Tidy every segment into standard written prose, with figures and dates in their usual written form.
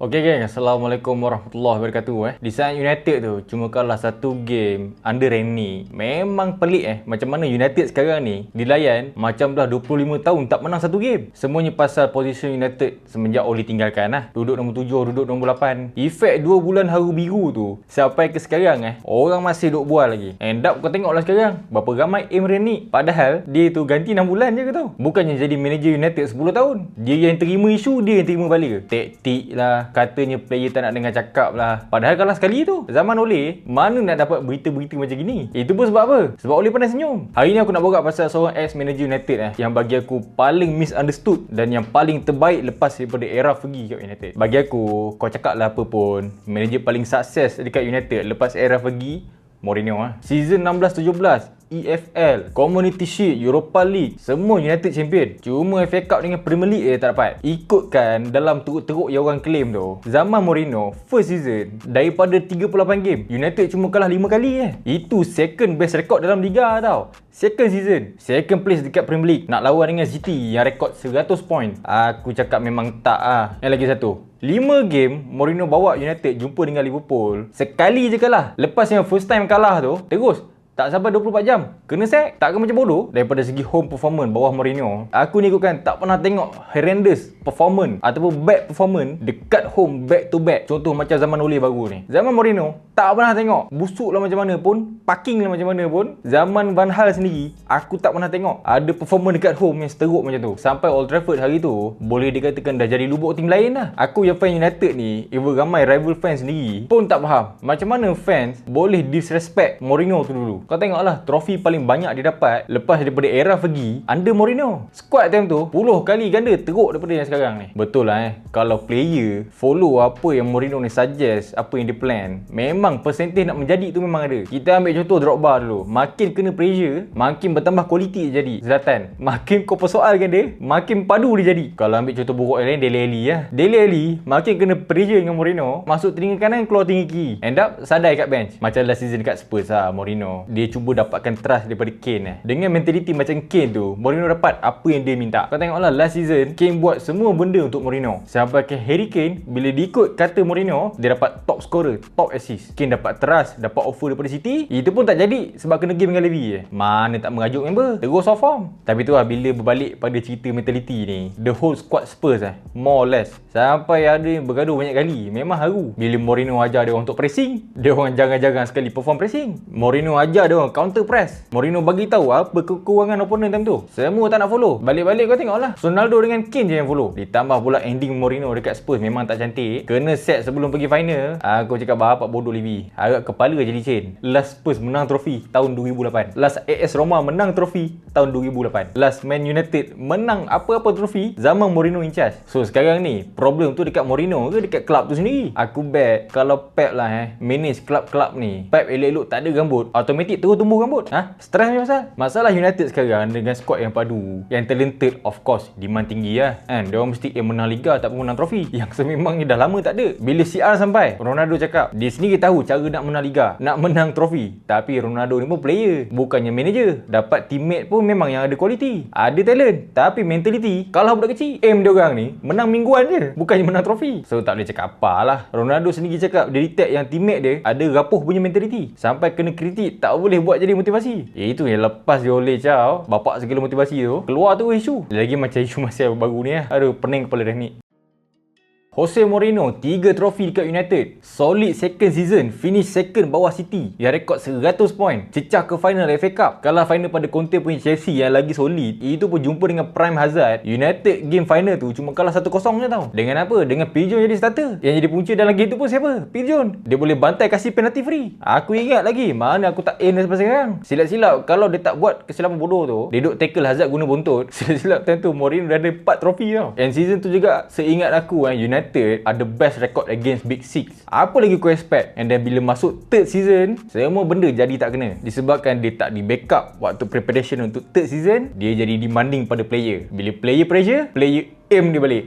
Okey geng, Assalamualaikum warahmatullahi wabarakatuh. Di saat United tu cuma kalah satu game under Rani. Memang pelik macam mana United sekarang ni dilayan macam dah 25 tahun tak menang satu game. Semuanya pasal position United semenjak Oli tinggalkan Duduk nombor 7, duduk nombor 8. Efek 2 bulan haru biru tu sampai ke sekarang orang masih duk bual lagi. End up kau tengoklah sekarang berapa ramai aim Rani. Padahal dia tu ganti 6 bulan je ke tau. Bukannya jadi manager United 10 tahun. Dia yang terima isu, dia yang terima balik ke. Taktik lah, katanya player tak nak dengar cakap lah. Padahal kalah sekali tu. Zaman Ole, mana nak dapat berita-berita macam gini? Itu pun sebab apa? Sebab Ole pandai senyum. Hari ni aku nak borak pasal seorang ex-manager United yang bagi aku paling misunderstood dan yang paling terbaik lepas daripada era Fergie kat United. Bagi aku, kau cakap lah apa pun, manager paling sukses dekat United lepas era Fergie, Mourinho Season 16-17 EFL, Community Shield, Europa League, semua United champion. Cuma FA Cup dengan Premier League tak dapat. Ikutkan dalam teruk-teruk yang orang claim tu, zaman Mourinho first season daripada 38 game, United cuma kalah 5 kali Itu second best record dalam liga tau. Second season, second place dekat Premier League, nak lawan dengan City yang rekod 100 point. Aku cakap memang tak Yang lagi satu, 5 game Mourinho bawa United jumpa dengan Liverpool, sekali je kalah. Lepas yang first time kalah tu, terus tak sampai 24 jam kena sack. Takkan macam bodoh? Daripada segi home performance bawah Mourinho, aku ni ikutkan tak pernah tengok horrendous performance ataupun bad performance dekat home back to back. Contoh macam zaman Ole baru ni. Zaman Mourinho tak pernah tengok. Busuk lah macam mana pun, parking lah macam mana pun. Zaman Van Gaal sendiri, aku tak pernah tengok ada performance dekat home yang teruk macam tu. Sampai Old Trafford hari tu boleh dikatakan dah jadi lubuk tim lain dah. Aku yang fan United ni, even ramai rival fans sendiri pun tak faham macam mana fans boleh disrespect Mourinho tu dulu. Kau tengoklah, trofi paling banyak dia dapat lepas daripada era Fergie under Mourinho. Squad time tu 10 kali ganda teruk daripada yang sekarang ni. Betul lah kalau player follow apa yang Mourinho ni suggest, apa yang dia plan, memang percentage nak menjadi tu memang ada. Kita ambil contoh Drogba dulu. Makin kena pressure, makin bertambah kualiti jadi Zlatan. Makin kau persoalkan dia, makin padu dia jadi. Kalau ambil contoh buruk lain, Dele Alli Dele Alli makin kena pressure dengan Mourinho, masuk telinga kanan, keluar telinga kiri. End up sadai kat bench. Macam last season dekat Spurs Mourinho dia cuba dapatkan trust daripada Kane dengan mentaliti macam Kane tu, Mourinho dapat apa yang dia minta. Kau tengoklah last season, Kane buat semua benda untuk Mourinho. Sampai ke Harry Kane, bila diikut kata Mourinho, dia dapat top scorer, top assist. Kane dapat trust, dapat offer daripada City. Itu pun tak jadi sebab kena game dengan Levy Mana tak mengajuk member, terus off form. Tapi tu bila berbalik pada cerita mentaliti ni, the whole squad Spurs more or less, sampai ada yang bergaduh banyak kali. Memang haru bila Mourinho ajar dia orang untuk pressing, dia orang jarang-jarang sekali perform pressing. Mourinho ajar dia orang counter press. Mourinho bagi tahu apa kekurangan opponent time tu. Semua tak nak follow. Balik-balik kau tengoklah, Ronaldo dengan Kane je yang follow. Ditambah pula ending Mourinho dekat Spurs memang tak cantik. Kena set sebelum pergi final. Aku cakap bapak bodoh Levy. Harap kepala je licin. Last Spurs menang trofi tahun 2008. Last AS Roma menang trofi tahun 2008. Last Man United menang apa-apa trofi zaman Mourinho in charge. So sekarang ni problem tu dekat Mourinho ke dekat klub tu sendiri? Aku bet kalau Pep lah manage klub-klub ni, Pep elok-elok tak ada rambut, automatik terus tumbuh rambut. Stress ni masalah United sekarang dengan squad yang padu, yang talented, of course demand tinggi kan. Dia orang mesti menang liga tak pun menang trofi. Yang sememangnya dah lama tak ada. Bila CR sampai, Ronaldo cakap dia sendiri tahu cara nak menang liga, nak menang trofi. Tapi Ronaldo ni pun player, bukannya manager. Dapat teammate pun memang yang ada quality, ada talent, tapi mentality kalah budak kecil. Aim dia orang ni menang mingguan je, bukannya menang trofi. So tak boleh cakap apalah. Ronaldo sendiri cakap dia detect yang teammate dia ada rapuh punya mentality, sampai kena kritik tak boleh buat jadi motivasi. Itu yang lepas dia oleh bapak segala motivasi tu, keluar tu isu. Lagi macam isu masa baru ni Aduh, pening kepala dah ni. Jose Mourinho 3 trofi dekat United. Solid second season, finish second bawah City yang rekod 100 point. Cecah ke final FA Cup. Kalah final pada Conte punya Chelsea yang lagi solid. Itu pun jumpa dengan Prime Hazard. United game final tu cuma kalah 1-0 je tau. Dengan apa? Dengan Phil Jones jadi starter. Yang jadi punca dalam game tu pun siapa? Phil Jones. Dia boleh bantai kasih penalty free. Aku ingat lagi, mana aku tak aim sampai sekarang. Silap-silap kalau dia tak buat kesilapan bodoh tu, dia duk tackle Hazard guna buntut. Silap-silap time tu Mourinho dah ada 4 trofi tau. And season tu juga seingat aku United ada best record against Big Six. Apa lagi kau expect? And then bila masuk third season, semua benda jadi tak kena. Disebabkan dia tak di backup waktu preparation untuk third season, dia jadi demanding pada player. Bila player pressure, player aim dia balik.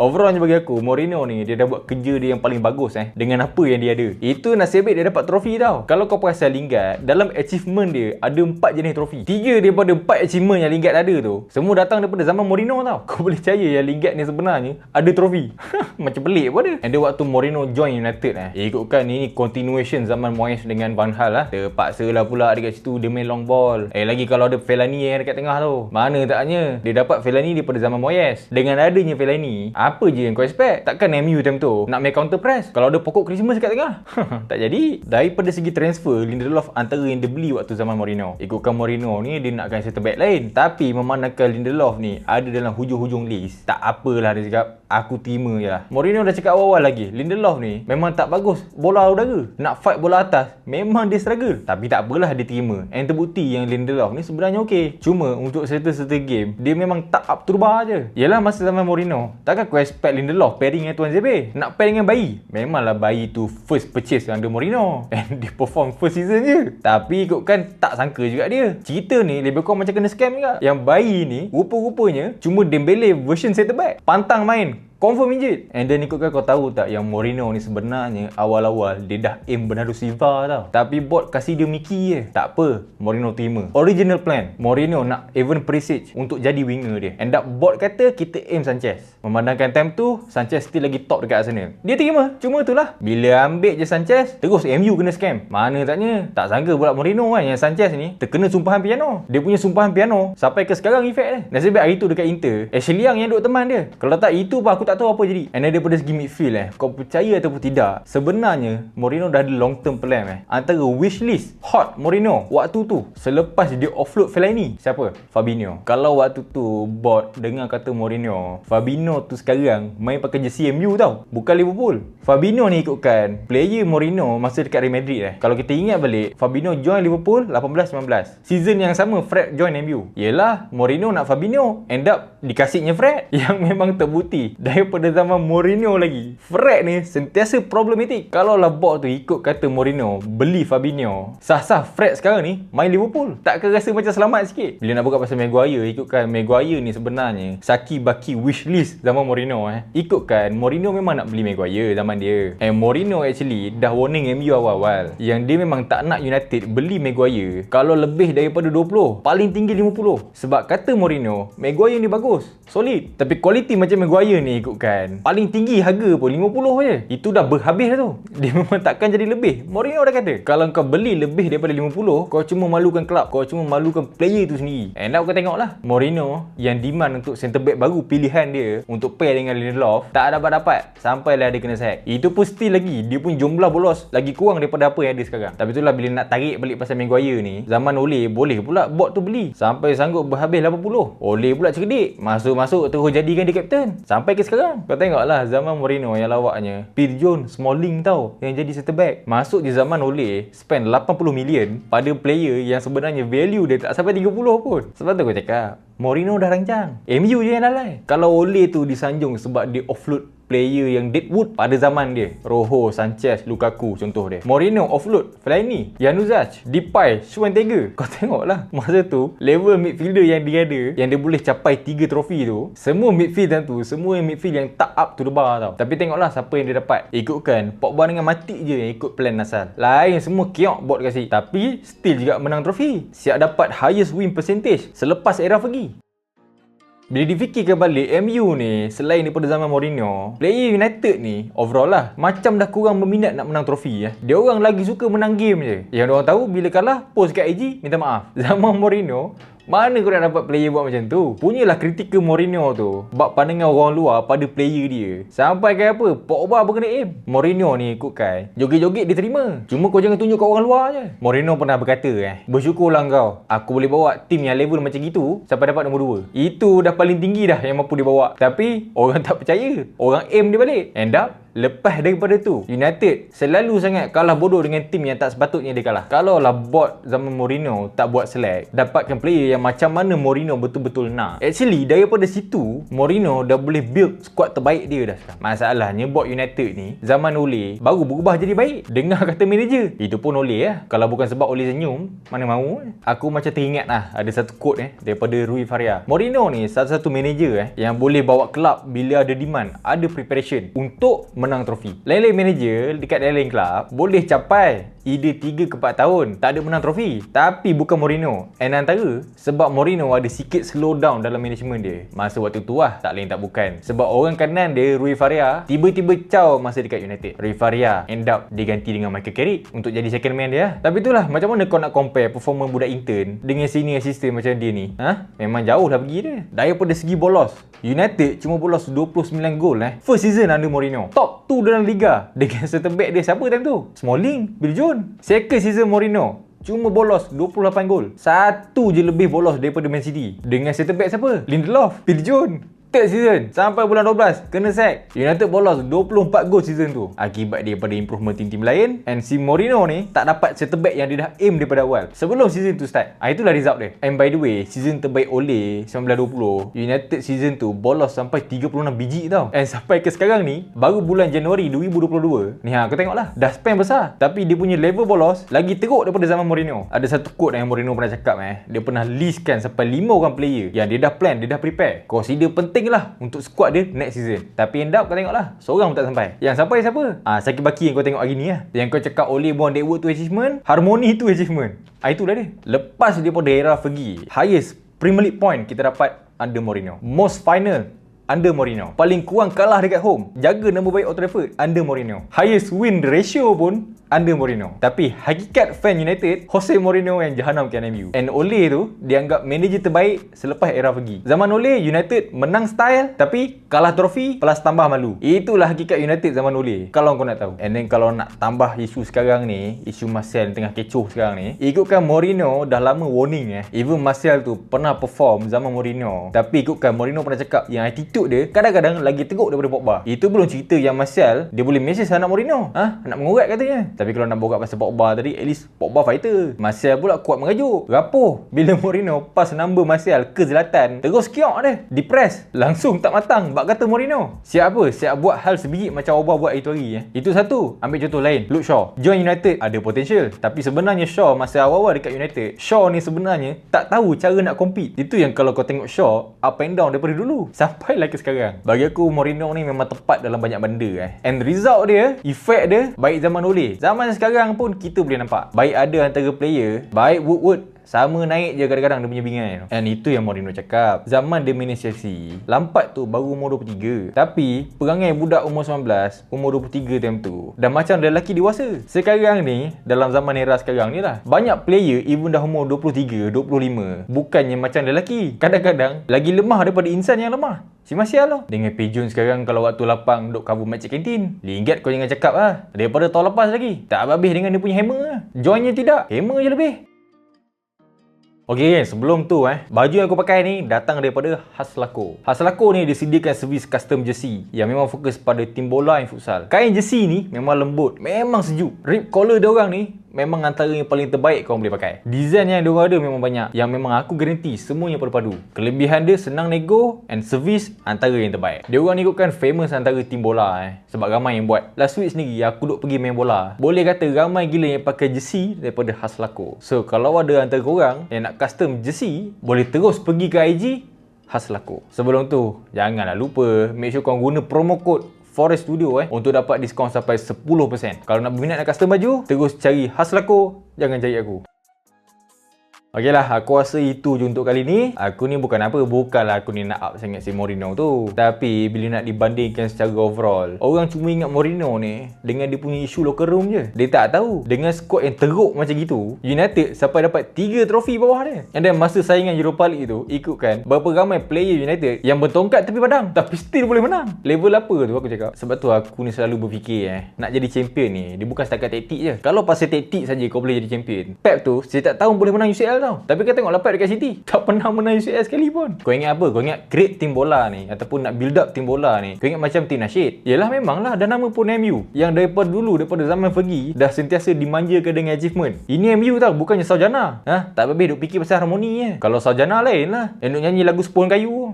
Overallnya bagi aku, Mourinho ni dia dah buat kerja dia yang paling bagus dengan apa yang dia ada. Itu nasib baik dia dapat trofi tau. Kalau kau perasan Lingard, dalam achievement dia ada 4 jenis trofi. 3 daripada 4 achievement yang Lingard ada tu semua datang daripada zaman Mourinho tau. Kau boleh percaya yang Lingard ni sebenarnya ada trofi. Macam pelik pun dia. And dia waktu Mourinho join United ikutkan ini continuation zaman Moyes dengan Van Gaal terpaksa lah pula dekat situ dia main long ball. Lagi kalau ada Fellaini yang dekat tengah tu, mana taknya dia dapat Fellaini daripada zaman Moyes. Dengan adanya Fellaini, apa je yang kau expect? Takkan MU time tu nak main counter press kalau ada pokok Christmas kat tengah. Tak jadi. Daripada segi transfer, Lindelof antara yang dia beli waktu zaman Mourinho. Ikutkan Mourinho ni dia nakkan center back lain, tapi memandangkan Lindelof ni ada dalam hujung-hujung list, tak apalah dia cakap, aku terima je lah. Mourinho dah cakap awal-awal lagi, Lindelof ni memang tak bagus bola udara, nak fight bola atas memang dia struggle, tapi tak apalah dia terima. And terbukti yang Lindelof ni sebenarnya okey. Cuma untuk certain game dia memang tak up to the bar je. Yalah masa zaman Mourinho, takkan kau expect Lindelof pairing dengan Tuan Zebe? Nak pair dengan Bayi? Memanglah Bayi tu first purchase under Mourinho and dia perform first season je. Tapi ikutkan tak sangka juga dia. Cerita ni lebih kurang macam kena scam juga. Yang Bayi ni rupa-rupanya cuma Dembele version center back. Pantang main, confirm injured. And then ikutkan kau tahu tak yang Mourinho ni sebenarnya awal-awal dia dah aim Bernardo Silva tau. Tapi bot kasih dia Mickey je. Tak apa, Mourinho terima. Original plan, Mourinho nak Evan Perisic untuk jadi winger dia. End up bot kata kita aim Sanchez. Memandangkan time tu Sanchez still lagi top dekat Arsenal. Dia terima. Cuma itulah, bila ambil je Sanchez, terus MU kena scam. Mana taknya. Tak sangka pula Mourinho yang Sanchez ni terkena sumpahan piano. Dia punya sumpahan piano sampai ke sekarang efek dia. Nasib baik hari tu dekat Inter, Ashley Young yang duduk teman dia. Kalau tak itu pun aku tak tahu apa jadi. And daripada segi midfield kau percaya ataupun tidak, sebenarnya Mourinho dah ada long term plan antara wishlist hot Mourinho waktu tu selepas dia offload Fellaini. Siapa? Fabinho. Kalau waktu tu bot dengar kata Mourinho, Fabinho tu sekarang main pakai jersey MU tau, bukan Liverpool. Fabinho ni ikutkan player Mourinho masa dekat Real Madrid Kalau kita ingat balik, Fabinho join Liverpool 18-19. Season yang sama Fred join MU. Yelah, Mourinho nak Fabinho, end up dikasihnya Fred yang memang terbukti daripada zaman Mourinho lagi. Fred ni sentiasa problematik. Kalau lah bot tu ikut kata Mourinho beli Fabinho, sah-sah Fred sekarang ni main Liverpool. Takkan rasa macam selamat sikit? Bila nak buka pasal Maguire, ikutkan Maguire ni sebenarnya Saki Baki wishlist zaman Mourinho Ikutkan Mourinho memang nak beli Maguire zaman dia. And Mourinho actually dah warning MU awal-awal yang dia memang tak nak United beli Maguire kalau lebih daripada 20, paling tinggi 50. Sebab kata Mourinho, Maguire ni bagus, solid, tapi quality macam Maguire ni ikutkan paling tinggi harga pun 50 je. Itu dah berhabis dah tu. Dia memang takkan jadi lebih. Mourinho dah kata, kalau kau beli lebih daripada 50, kau cuma malukan kelab, kau cuma malukan player tu sendiri. And now kau tengoklah, Mourinho yang demand untuk centre back baru pilihan dia untuk pair dengan Lindelof tak dapat-dapat sampailah dia kena sack. Itu pun still lagi dia pun jumlah bolos lagi kurang daripada apa yang ada sekarang. Tapi itulah, bila nak tarik balik pasal Maguire ni, zaman Ole boleh pula bot tu beli sampai sanggup berhabis 80. Ole pula cerdik, masuk-masuk terus jadikan dia kapten sampai ke sekarang. Kau tengoklah zaman Mourinho yang lawaknya, Phil Jones, Smalling tau yang jadi center back. Masuk di zaman Ole, spend 80 million pada player yang sebenarnya value dia tak sampai 30 pun. Sebab tu aku cakap, Mourinho dah rancang, MU je yang lalai. Kalau Ole tu disanjung sebab dia offload player yang deadwood pada zaman dia, Rojo, Sanchez, Lukaku contoh dia. Mourinho offload Fellaini, Januzaj, Depay, Schweinsteiger. Kau tengoklah masa tu level midfielder yang dia ada, yang dia boleh capai 3 trofi tu, semua midfield tu, semua midfield yang tak up to the bar tau. Tapi tengoklah siapa yang dia dapat. Ikutkan Pogba dengan Matic je yang ikut plan asal. Lain semua kiok bot kasih, tapi still juga menang trofi. Siap dapat highest win percentage selepas era Fergie. Bila difikirkan balik, MU ni selain daripada zaman Mourinho, player United ni overall lah macam dah kurang berminat nak menang trofi Dia orang lagi suka menang game je. Yang dia orang tahu bila kalah post kat IG minta maaf. Zaman Mourinho, mana kau nak dapat player buat macam tu? Punyalah kritikal Mourinho tu bab pandangan orang luar pada player dia. Sampai ke apa, Pogba pun kena aim. Mourinho ni ikutkan joget-joget dia terima, cuma kau jangan tunjuk kat orang luar je. Mourinho pernah berkata bersyukurlah kau, aku boleh bawa tim yang level macam gitu sampai dapat nombor 2. Itu dah paling tinggi dah yang mampu dia bawa. Tapi orang tak percaya, orang aim dia balik. End up Lepas daripada tu, United selalu sangat kalah bodoh dengan tim yang tak sepatutnya dia kalah. Kalau lah board zaman Mourinho tak buat select, dapatkan player yang macam mana Mourinho betul-betul nak. Actually, daripada situ, Mourinho dah boleh build squad terbaik dia dah sekarang. Masalahnya, board United ni, zaman Ole, baru berubah jadi baik. Dengar kata manager. Itu pun Ole lah. Kalau bukan sebab Ole senyum, mana mahu. Aku macam teringat lah, ada satu quote daripada Rui Faria. Mourinho ni satu-satu manager yang boleh bawa kelab bila ada demand, ada preparation untuk menang trofi. Lain-lain manager dekat lain-lain kelab boleh capai ide 3 ke 4 tahun tak ada menang trofi, tapi bukan Mourinho. And antara sebab Mourinho ada sikit slow down dalam management dia masa waktu tu lah, tak lain tak bukan sebab orang kanan dia, Rui Faria, tiba-tiba caw masa dekat United. Rui Faria end up diganti dengan Michael Carrick untuk jadi second man dia. Tapi itulah, macam mana kau nak compare performance budak intern dengan senior assistant macam dia ni? Memang jauh lah pergi dia. Daripada segi bolos, United cuma bolos 29 gol first season under Mourinho. Top 2 dalam liga. Dengan center back dia siapa time tu? Smalling, Bill Jones. Second season Mourinho cuma bolos 28 gol. Satu je lebih bolos daripada Man City. Dengan center back siapa? Lindelof, Bill Jones. Third season sampai bulan 12 kena sack. United bolos 24 gol season tu akibat daripada improvement tim-tim lain. And si Mourinho ni tak dapat center back yang dia dah aim daripada awal sebelum season tu start. Itulah result dia. And by the way, season terbaik Ole 1920, United season tu bolos sampai 36 biji tau. And sampai ke sekarang ni, baru bulan Januari 2022 ni, kau tengok lah, dah spend besar tapi dia punya level bolos lagi teruk daripada zaman Mourinho. Ada satu quote yang Mourinho pernah cakap dia pernah listkan sampai 5 orang player yang dia dah plan, dia dah prepare, consider penting lah untuk squad dia next season. Tapi end up kau tengok lah, seorang pun tak sampai. Yang sampai siapa? Saki Baki yang kau tengok hari ni lah. Yang kau cakap Ole buang Deadwood tu achievement, Harmony tu achievement. Itulah dia. Lepas daripada era Fergie, highest Premier League point kita dapat under Mourinho. Most final under Mourinho. Paling kurang kalah dekat home, jaga nama baik Old Trafford under Mourinho. Highest win ratio pun under Mourinho. Tapi hakikat fan United, Jose Mourinho yang jahanamkan MU. And Ole tu dianggap manager terbaik selepas era Fergie. Zaman Ole, United menang style tapi kalah trofi plus tambah malu. Itulah hakikat United zaman Ole, kalau kau nak tahu. And then kalau nak tambah isu sekarang ni, isu Martial tengah kecoh sekarang ni, ikutkan Mourinho dah lama warning even Martial tu pernah perform zaman Mourinho. Tapi ikutkan Mourinho pernah cakap yang attitude dia kadang-kadang lagi teruk daripada Pogba. Itu belum cerita yang Martial dia boleh message anak Mourinho, nak mengurat katanya. Tapi kalau nak borak pasal Pogba tadi, at least Pogba fighter. Martial pula kuat mengajuk. Rapuh bila Mourinho pas number Martial ke Zlatan, terus kiok dia, depress, langsung tak matang. Bak kata Mourinho, siap apa? Siap buat hal sebiji macam Pogba buat itu hari. Itu satu. Ambil contoh lain, Luke Shaw join United, ada potential. Tapi sebenarnya Shaw masa awal-awal dekat United, Shaw ni sebenarnya tak tahu cara nak compete. Itu yang kalau kau tengok Shaw up and down daripada dulu sampai lagi sekarang. Bagi aku Mourinho ni memang tepat dalam banyak benda And result dia, effect dia baik zaman Ole, zaman sekarang pun kita boleh nampak. Baik ada antara player, baik Woodward sama naik je kadang-kadang dia punya bingai. And itu yang Mourinho cakap. Zaman dia manage Chelsea, Lampard tu baru umur 23. Tapi perangai budak umur 19, umur 23 time tu dah macam lelaki dewasa. Sekarang ni, dalam zaman era sekarang ni lah, banyak player even dah umur 23, 25, bukannya macam lelaki, kadang-kadang lagi lemah daripada insan yang lemah. Si Martial lah. Dengan Pigeon sekarang kalau waktu lapang duk cover match kantin, RM1 kau jangan cakap lah. Daripada tahun lepas lagi, tak habis dengan dia punya hammer lah. Joinnya tidak, hammer je lebih. Okey, sebelum tu baju yang aku pakai ni datang daripada Haslako. Haslako ni disediakan servis custom jersey yang memang fokus pada tim bola dan futsal. Kain jersey ni memang lembut, memang sejuk. Rip collar dia orang ni memang antara yang paling terbaik kau boleh pakai. Design yang dia orang ada memang banyak, yang memang aku garanti semuanya padu-padu. Kelebihan dia senang nego and servis antara yang terbaik. Dia orang ni kan famous antara tim bola sebab ramai yang buat. Last week sendiri aku duk pergi main bola, boleh kata ramai gila yang pakai jersey daripada Haslako. So kalau ada antara korang yang nak custom jersey, boleh terus pergi ke IG Haslako. Sebelum tu, janganlah lupa make sure kau guna promo code Forest Studio untuk dapat diskaun sampai 10%. Kalau nak berminat nak custom baju, terus cari Haslako, jangan cari aku. Okeylah, aku rasa itu je untuk kali ni. Aku ni bukanlah aku ni nak up sangat si Mourinho tu. Tapi bila nak dibandingkan secara overall, orang cuma ingat Mourinho ni dengan dia punya isu locker room je. Dia tak tahu dengan squad yang teruk macam gitu, United sampai dapat 3 trofi bawah dia. And then masa saingan Europa League tu, ikutkan berapa ramai player United yang bertongkat tepi padang tapi still boleh menang. Level apa tu aku cakap. Sebab tu aku ni selalu berfikir nak jadi champion ni, dia bukan setakat taktik je. Kalau pasal taktik saja kau boleh jadi champion, Pep tu setiap tahun boleh menang UCL tau. Tapi kau tengok lapat dekat City, tak pernah menang UCL sekali pun. Kau ingat apa? Kau ingat create tim bola ni ataupun nak build up tim bola ni, kau ingat macam tim nasyid? Yelah memanglah, dah nama pun MU yang daripada dulu, daripada zaman Fergie dah sentiasa dimanjakan dengan achievement. Ini MU tau, bukannya Saujana. Tak habis duk fikir pasal harmoni Kalau Saujana lain lah, yang duk nyanyi lagu Sepohon Kayu.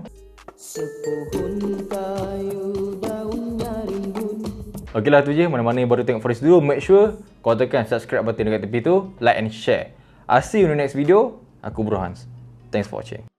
Sepohon kayu daunnya rimbun. Okey lah, tu je. Mana-mana yang baru tengok Forest dulu, make sure kau tekan subscribe button dekat tepi tu, like and share. I'll see you in the next video. Aku Bro Hans. Thanks for watching.